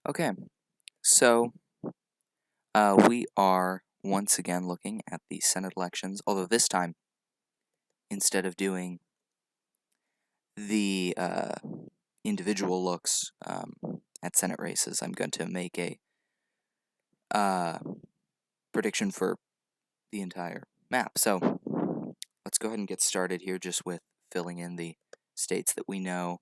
Okay, so we are once again looking at the Senate elections, although this time, instead of doing the individual looks at Senate races, I'm going to make a uh, prediction for the entire map. So let's go ahead and get started here just with filling in the states that we know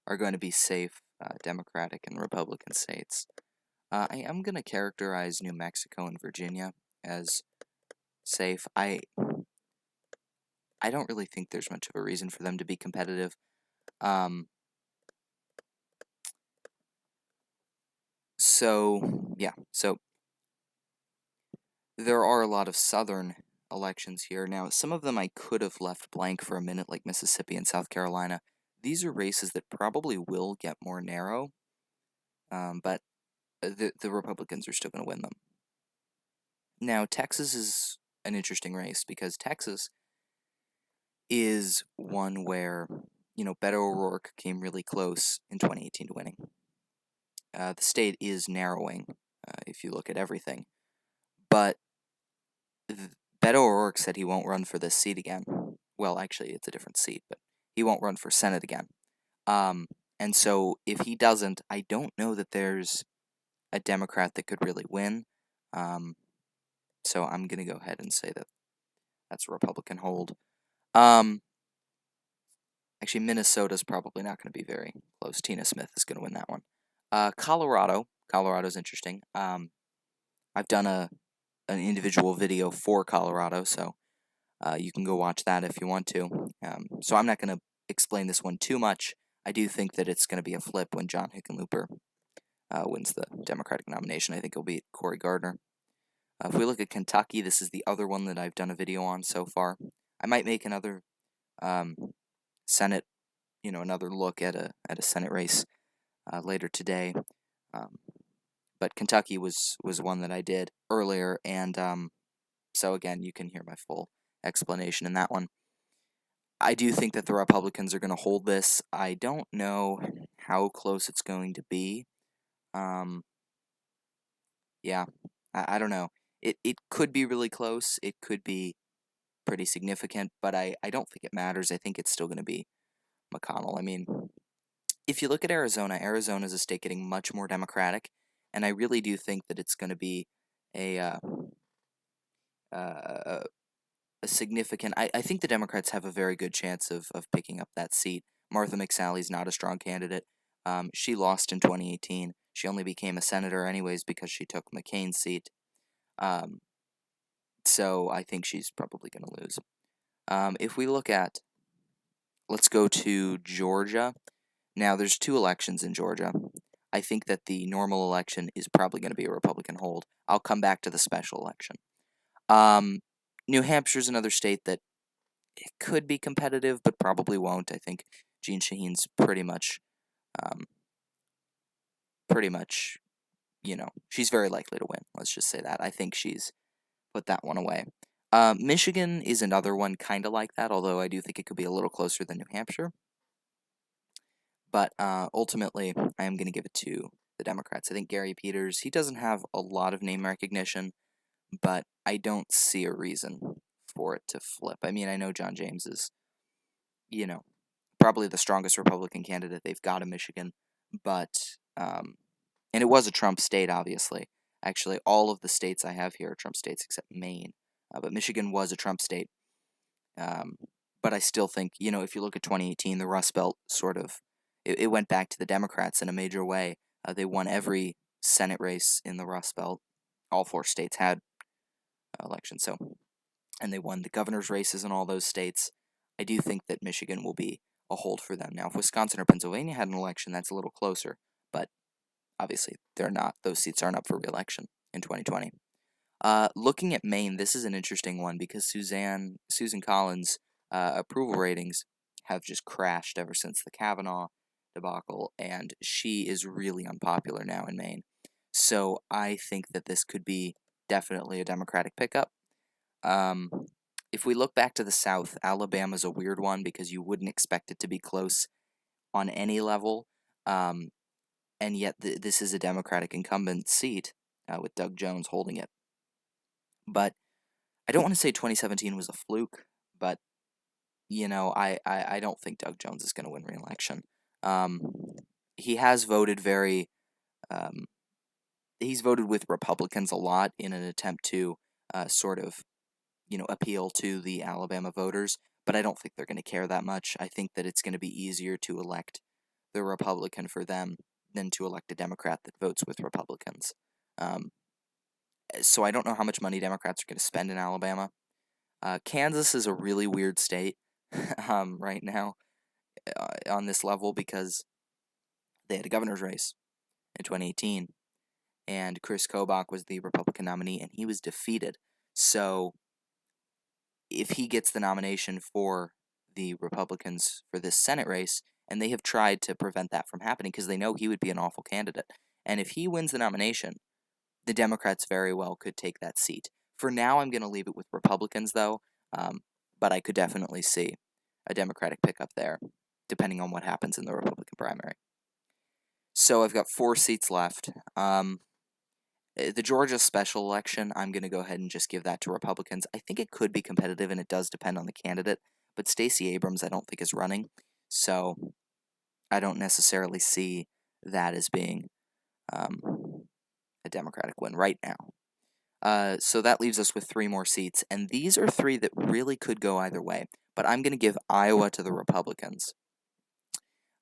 are going to be safe, Democratic and Republican states. I am going to characterize New Mexico and Virginia as safe. I don't really think there's much of a reason for them to be competitive. Um, so there are a lot of southern elections here. Now, some of them I could have left blank for a minute, like Mississippi and South Carolina. These are races that probably will get more narrow, but the Republicans are still going to win them. Now, Texas is an interesting race because Texas is one where, Beto O'Rourke came really close in 2018 to winning. The state is narrowing if you look at everything. But Beto O'Rourke said he won't run for this seat again. Well, actually, it's a different seat, but he won't run for Senate again. And so if he doesn't, I don't know that there's a Democrat that could really win. So I'm going to go ahead and say that that's a Republican hold. Actually, Minnesota's probably not going to be very close. Tina Smith is going to win that one. Colorado's interesting. I've done an individual video for Colorado, so you can go watch that if you want to. So I'm not going to explain this one too much. I do think that it's going to be a flip when John Hickenlooper wins the Democratic nomination. I think it'll beat Cory Gardner. If we look at Kentucky, this is the other one that I've done a video on so far. I might make another Senate, another look at a Senate race later today. But Kentucky was one that I did earlier, and so again, you can hear my full explanation in that one. I do think that the Republicans are going to hold this. I don't know how close it's going to be. Yeah, I don't know. It could be really close. It could be pretty significant, but I don't think it matters. I think it's still going to be McConnell. I mean, if you look at Arizona, Arizona is a state getting much more Democratic, and I really do think that it's going to be a uh, a significant. I think the Democrats have a very good chance of picking up that seat. Martha McSally's not a strong candidate. She lost in 2018. She only became a senator anyways because she took McCain's seat. Um, so I think she's probably going to lose. If we look at, let's go to Georgia. Now, there's two elections in Georgia. I think that the normal election is probably going to be a Republican hold. I'll come back to the special election. New Hampshire's another state that it could be competitive, but probably won't. I think Jeanne Shaheen's um, pretty much, she's very likely to win. Let's just say that. I think she's put that one away. Michigan is another one kind of like that, although I do think it could be a little closer than New Hampshire. But ultimately, I am going to give it to the Democrats. I think Gary Peters, he doesn't have a lot of name recognition, but I don't see a reason for it to flip. I mean, I know John James is, probably the strongest Republican candidate they've got in Michigan, but and it was a Trump state, obviously. Actually, all of the states I have here are Trump states except Maine, but Michigan was a Trump state. But I still think, if you look at 2018, the Rust Belt sort of it went back to the Democrats in a major way. They won every Senate race in the Rust Belt. All four states had elections, and they won the governor's races in all those states. I do think that Michigan will be a hold for them. Now, if Wisconsin or Pennsylvania had an election, that's a little closer, but obviously they're not. Those seats aren't up for re-election in 2020. Looking at Maine, this is an interesting one because Susan Collins' approval ratings have just crashed ever since the Kavanaugh debacle, and she is really unpopular now in Maine. So I think that this could be definitely a Democratic pickup. If we look back to the South, Alabama's a weird one because you wouldn't expect it to be close on any level. and yet this is a Democratic incumbent seat with Doug Jones holding it. But I don't want to say 2017 was a fluke, but I don't think Doug Jones is going to win re-election. Um, he has voted very, um, he's voted with Republicans a lot in an attempt to sort of, appeal to the Alabama voters, but I don't think they're going to care that much. I think that it's going to be easier to elect the Republican for them than to elect a Democrat that votes with Republicans. Um, so I don't know how much money Democrats are going to spend in Alabama. Kansas is a really weird state right now on this level because they had a governor's race in 2018, and Chris Kobach was the Republican nominee, and he was defeated. So if he gets the nomination for the Republicans for this Senate race, and they have tried to prevent that from happening because they know he would be an awful candidate, and if he wins the nomination, the Democrats very well could take that seat. For now, I'm going to leave it with Republicans, though, but I could definitely see a Democratic pickup there, depending on what happens in the Republican primary. So I've got 4 seats left. The Georgia special election, I'm going to go ahead and just give that to Republicans. I think it could be competitive, and it does depend on the candidate, but Stacey Abrams I don't think is running, so I don't necessarily see that as being a Democratic win right now. So that leaves us with 3 more seats, and these are 3 that really could go either way, but I'm going to give Iowa to the Republicans.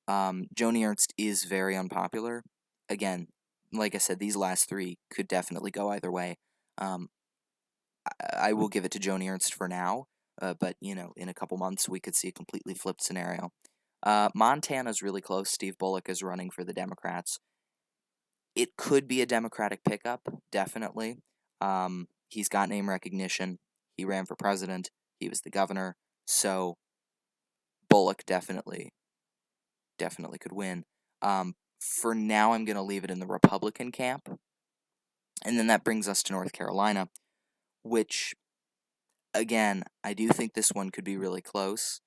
Joni Ernst is very unpopular. Again, like I said, these last 3 could definitely go either way. I will give it to Joni Ernst for now, but in a couple months we could see a completely flipped scenario. Montana's really close. Steve Bullock is running for the Democrats. It could be a Democratic pickup, definitely. He's got name recognition. He ran for president. He was the governor. So Bullock definitely could win. For now, I'm going to leave it in the Republican camp. And then that brings us to North Carolina, which, again, I do think this one could be really close.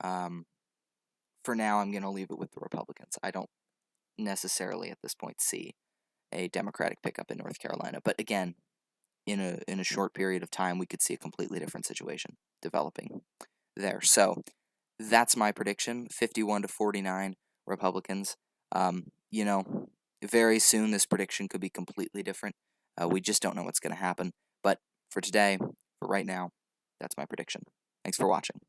For now, I'm going to leave it with the Republicans. I don't necessarily at this point see a Democratic pickup in North Carolina. But again, in a short period of time, we could see a completely different situation developing there. So that's my prediction: 51-49 Republicans. Very soon this prediction could be completely different. We just don't know what's going to happen. But for today, for right now, that's my prediction. Thanks for watching.